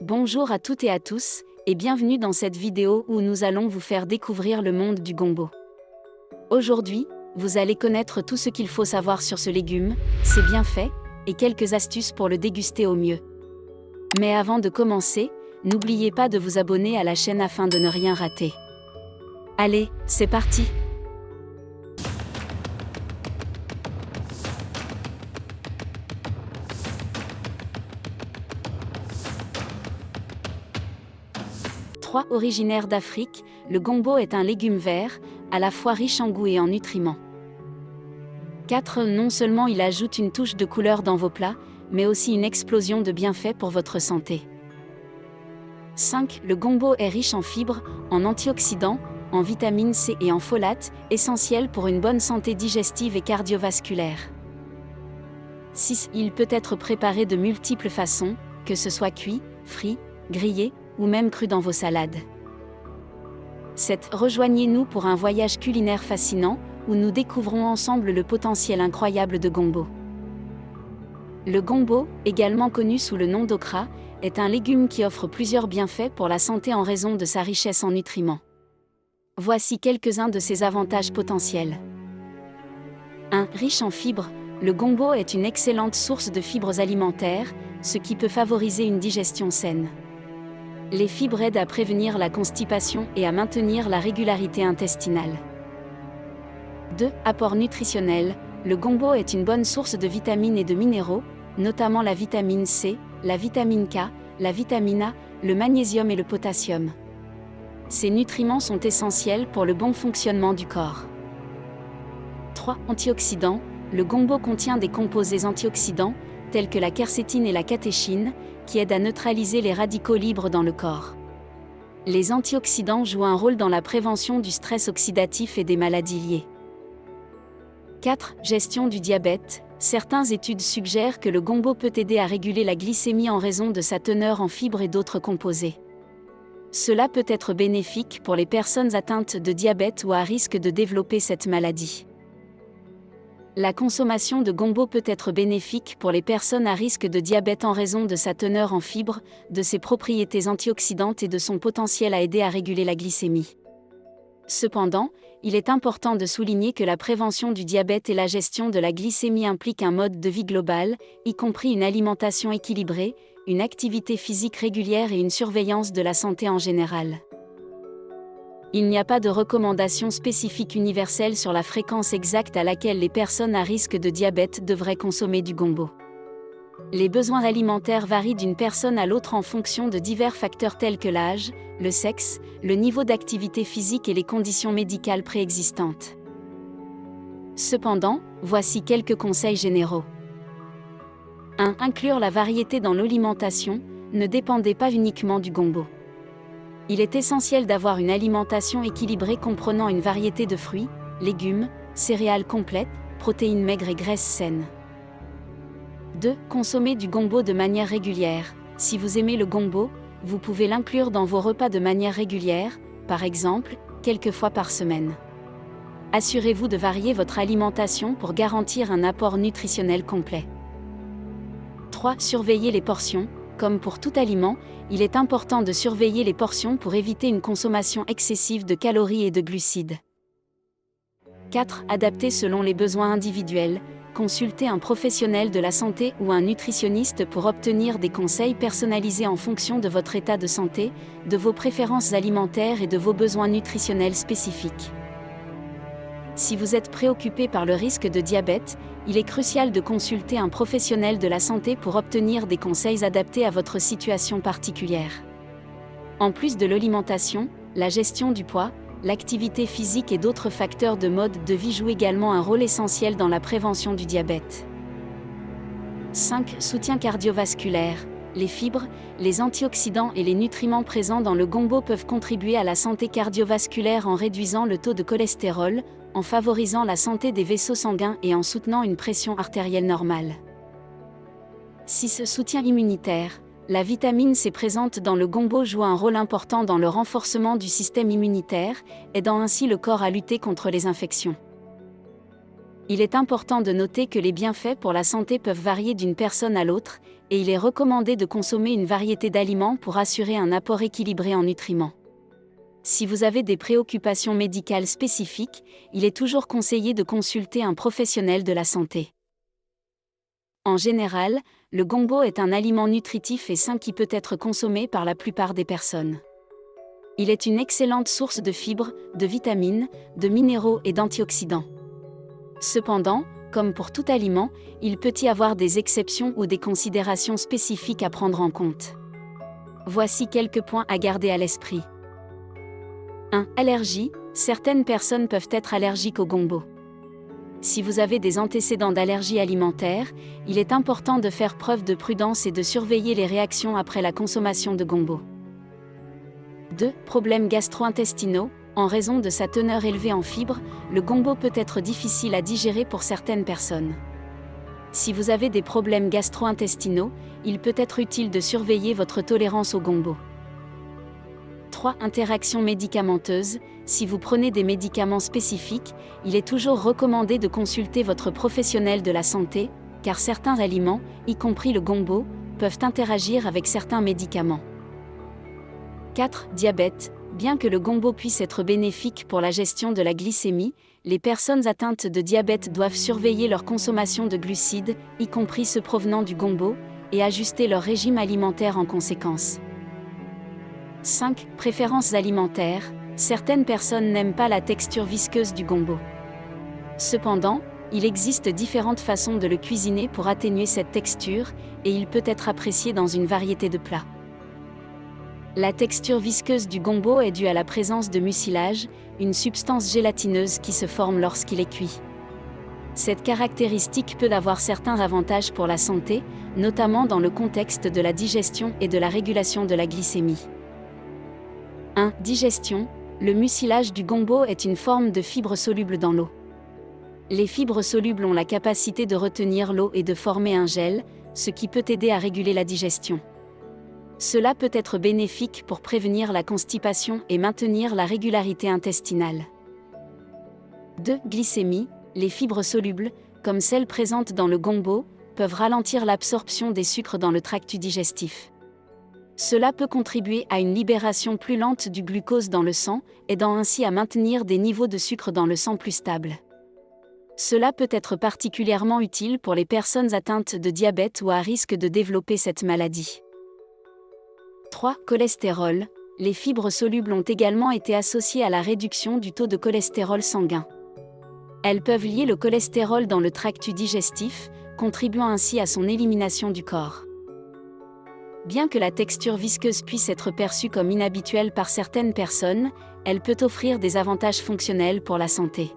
Bonjour à toutes et à tous, et bienvenue dans cette vidéo où nous allons vous faire découvrir le monde du gombo. Aujourd'hui, vous allez connaître tout ce qu'il faut savoir sur ce légume, ses bienfaits, et quelques astuces pour le déguster au mieux. Mais avant de commencer, n'oubliez pas de vous abonner à la chaîne afin de ne rien rater. Allez, c'est parti! Originaire d'Afrique, le gombo est un légume vert, à la fois riche en goût et en nutriments. 4. Non seulement il ajoute une touche de couleur dans vos plats, mais aussi une explosion de bienfaits pour votre santé. 5. Le gombo est riche en fibres, en antioxydants, en vitamine C et en folate, essentiels pour une bonne santé digestive et cardiovasculaire. 6. Il peut être préparé de multiples façons, que ce soit cuit, frit, grillé, ou même cru dans vos salades. 7. Rejoignez-nous pour un voyage culinaire fascinant, où nous découvrons ensemble le potentiel incroyable de gombo. Le gombo, également connu sous le nom d'okra, est un légume qui offre plusieurs bienfaits pour la santé en raison de sa richesse en nutriments. Voici quelques-uns de ses avantages potentiels. 1. Riche en fibres, le gombo est une excellente source de fibres alimentaires, ce qui peut favoriser une digestion saine. Les fibres aident à prévenir la constipation et à maintenir la régularité intestinale. 2. Apport nutritionnel, le gombo est une bonne source de vitamines et de minéraux, notamment la vitamine C, la vitamine K, la vitamine A, le magnésium et le potassium. Ces nutriments sont essentiels pour le bon fonctionnement du corps. 3. Antioxydants, le gombo contient des composés antioxydants, tels que la quercétine et la catéchine, qui aident à neutraliser les radicaux libres dans le corps. Les antioxydants jouent un rôle dans la prévention du stress oxydatif et des maladies liées. 4. Gestion du diabète. Certaines études suggèrent que le gombo peut aider à réguler la glycémie en raison de sa teneur en fibres et d'autres composés. Cela peut être bénéfique pour les personnes atteintes de diabète ou à risque de développer cette maladie. La consommation de gombo peut être bénéfique pour les personnes à risque de diabète en raison de sa teneur en fibres, de ses propriétés antioxydantes et de son potentiel à aider à réguler la glycémie. Cependant, il est important de souligner que la prévention du diabète et la gestion de la glycémie impliquent un mode de vie global, y compris une alimentation équilibrée, une activité physique régulière et une surveillance de la santé en général. Il n'y a pas de recommandation spécifique universelle sur la fréquence exacte à laquelle les personnes à risque de diabète devraient consommer du gombo. Les besoins alimentaires varient d'une personne à l'autre en fonction de divers facteurs tels que l'âge, le sexe, le niveau d'activité physique et les conditions médicales préexistantes. Cependant, voici quelques conseils généraux. 1. Inclure la variété dans l'alimentation, ne dépendez pas uniquement du gombo. Il est essentiel d'avoir une alimentation équilibrée comprenant une variété de fruits, légumes, céréales complètes, protéines maigres et graisses saines. 2. Consommez du gombo de manière régulière. Si vous aimez le gombo, vous pouvez l'inclure dans vos repas de manière régulière, par exemple, quelques fois par semaine. Assurez-vous de varier votre alimentation pour garantir un apport nutritionnel complet. 3. Surveillez les portions. Comme pour tout aliment, il est important de surveiller les portions pour éviter une consommation excessive de calories et de glucides. 4. Adapter selon les besoins individuels. Consultez un professionnel de la santé ou un nutritionniste pour obtenir des conseils personnalisés en fonction de votre état de santé, de vos préférences alimentaires et de vos besoins nutritionnels spécifiques. Si vous êtes préoccupé par le risque de diabète, il est crucial de consulter un professionnel de la santé pour obtenir des conseils adaptés à votre situation particulière. En plus de l'alimentation, la gestion du poids, l'activité physique et d'autres facteurs de mode de vie jouent également un rôle essentiel dans la prévention du diabète. 5. Soutien cardiovasculaire. Les fibres, les antioxydants et les nutriments présents dans le gombo peuvent contribuer à la santé cardiovasculaire en réduisant le taux de cholestérol, en favorisant la santé des vaisseaux sanguins et en soutenant une pression artérielle normale. 6. Soutien immunitaire. La vitamine C présente dans le gombo joue un rôle important dans le renforcement du système immunitaire, aidant ainsi le corps à lutter contre les infections. Il est important de noter que les bienfaits pour la santé peuvent varier d'une personne à l'autre, et il est recommandé de consommer une variété d'aliments pour assurer un apport équilibré en nutriments. Si vous avez des préoccupations médicales spécifiques, il est toujours conseillé de consulter un professionnel de la santé. En général, le gombo est un aliment nutritif et sain qui peut être consommé par la plupart des personnes. Il est une excellente source de fibres, de vitamines, de minéraux et d'antioxydants. Cependant, comme pour tout aliment, il peut y avoir des exceptions ou des considérations spécifiques à prendre en compte. Voici quelques points à garder à l'esprit. 1. Allergie. Certaines personnes peuvent être allergiques au gombo. Si vous avez des antécédents d'allergie alimentaire, il est important de faire preuve de prudence et de surveiller les réactions après la consommation de gombo. 2. Problèmes gastro-intestinaux. En raison de sa teneur élevée en fibres, le gombo peut être difficile à digérer pour certaines personnes. Si vous avez des problèmes gastro-intestinaux, il peut être utile de surveiller votre tolérance au gombo. 3. Interactions médicamenteuses. Si vous prenez des médicaments spécifiques, il est toujours recommandé de consulter votre professionnel de la santé, car certains aliments, y compris le gombo, peuvent interagir avec certains médicaments. 4. Diabète. Bien que le gombo puisse être bénéfique pour la gestion de la glycémie, les personnes atteintes de diabète doivent surveiller leur consommation de glucides, y compris ceux provenant du gombo, et ajuster leur régime alimentaire en conséquence. 5. Préférences alimentaires. Certaines personnes n'aiment pas la texture visqueuse du gombo. Cependant, il existe différentes façons de le cuisiner pour atténuer cette texture, et il peut être apprécié dans une variété de plats. La texture visqueuse du gombo est due à la présence de mucilage, une substance gélatineuse qui se forme lorsqu'il est cuit. Cette caractéristique peut avoir certains avantages pour la santé, notamment dans le contexte de la digestion et de la régulation de la glycémie. 1. Digestion. Le mucilage du gombo est une forme de fibre soluble dans l'eau. Les fibres solubles ont la capacité de retenir l'eau et de former un gel, ce qui peut aider à réguler la digestion. Cela peut être bénéfique pour prévenir la constipation et maintenir la régularité intestinale. 2. Glycémie. Les fibres solubles, comme celles présentes dans le gombo, peuvent ralentir l'absorption des sucres dans le tract digestif. Cela peut contribuer à une libération plus lente du glucose dans le sang, aidant ainsi à maintenir des niveaux de sucre dans le sang plus stables. Cela peut être particulièrement utile pour les personnes atteintes de diabète ou à risque de développer cette maladie. 3. Cholestérol. Les fibres solubles ont également été associées à la réduction du taux de cholestérol sanguin. Elles peuvent lier le cholestérol dans le tract digestif, contribuant ainsi à son élimination du corps. Bien que la texture visqueuse puisse être perçue comme inhabituelle par certaines personnes, elle peut offrir des avantages fonctionnels pour la santé.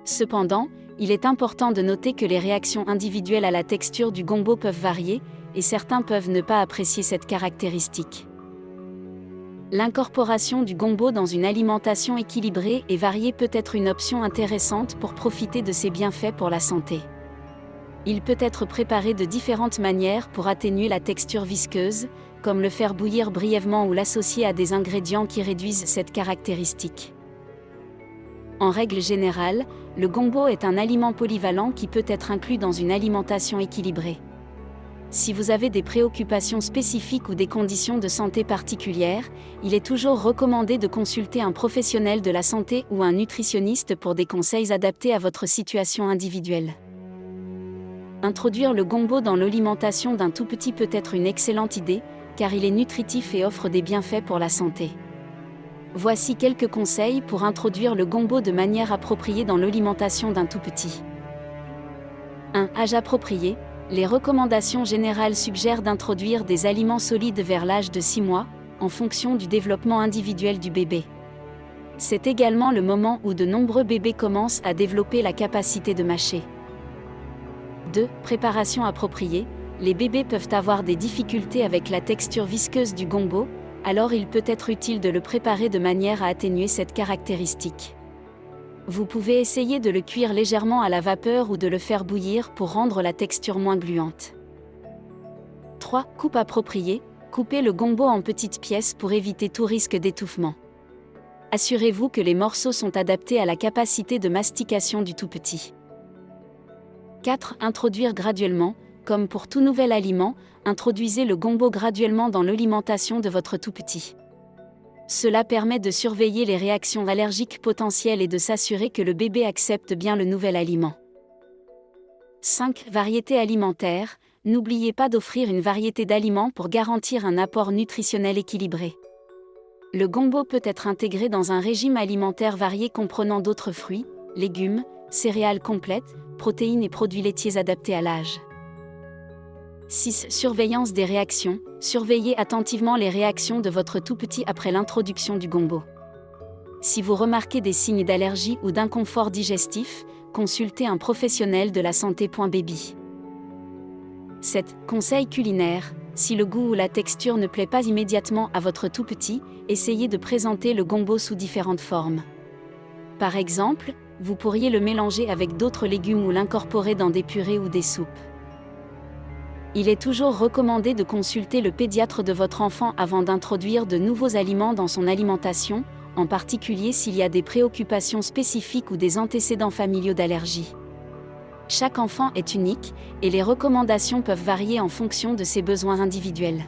Cependant, il est important de noter que les réactions individuelles à la texture du gombo peuvent varier, et certains peuvent ne pas apprécier cette caractéristique. L'incorporation du gombo dans une alimentation équilibrée et variée peut être une option intéressante pour profiter de ses bienfaits pour la santé. Il peut être préparé de différentes manières pour atténuer la texture visqueuse, comme le faire bouillir brièvement ou l'associer à des ingrédients qui réduisent cette caractéristique. En règle générale, le gombo est un aliment polyvalent qui peut être inclus dans une alimentation équilibrée. Si vous avez des préoccupations spécifiques ou des conditions de santé particulières, il est toujours recommandé de consulter un professionnel de la santé ou un nutritionniste pour des conseils adaptés à votre situation individuelle. Introduire le gombo dans l'alimentation d'un tout petit peut être une excellente idée, car il est nutritif et offre des bienfaits pour la santé. Voici quelques conseils pour introduire le gombo de manière appropriée dans l'alimentation d'un tout petit. 1. Âge approprié. Les recommandations générales suggèrent d'introduire des aliments solides vers l'âge de 6 mois, en fonction du développement individuel du bébé. C'est également le moment où de nombreux bébés commencent à développer la capacité de mâcher. 2. Préparation appropriée. Les bébés peuvent avoir des difficultés avec la texture visqueuse du gombo, alors il peut être utile de le préparer de manière à atténuer cette caractéristique. Vous pouvez essayer de le cuire légèrement à la vapeur ou de le faire bouillir pour rendre la texture moins gluante. 3. Coupe appropriée. Coupez le gombo en petites pièces pour éviter tout risque d'étouffement. Assurez-vous que les morceaux sont adaptés à la capacité de mastication du tout petit. 4. Introduire graduellement. Comme pour tout nouvel aliment, introduisez le gombo graduellement dans l'alimentation de votre tout-petit. Cela permet de surveiller les réactions allergiques potentielles et de s'assurer que le bébé accepte bien le nouvel aliment. 5. Variété alimentaire. N'oubliez pas d'offrir une variété d'aliments pour garantir un apport nutritionnel équilibré. Le gombo peut être intégré dans un régime alimentaire varié comprenant d'autres fruits, légumes, céréales complètes, protéines et produits laitiers adaptés à l'âge. 6. Surveillance des réactions. Surveillez attentivement les réactions de votre tout-petit après l'introduction du gombo. Si vous remarquez des signes d'allergie ou d'inconfort digestif, consultez un professionnel de la santé. Baby. 7. Conseil culinaire. Si le goût ou la texture ne plaît pas immédiatement à votre tout-petit, essayez de présenter le gombo sous différentes formes. Par exemple, vous pourriez le mélanger avec d'autres légumes ou l'incorporer dans des purées ou des soupes. Il est toujours recommandé de consulter le pédiatre de votre enfant avant d'introduire de nouveaux aliments dans son alimentation, en particulier s'il y a des préoccupations spécifiques ou des antécédents familiaux d'allergie. Chaque enfant est unique, et les recommandations peuvent varier en fonction de ses besoins individuels.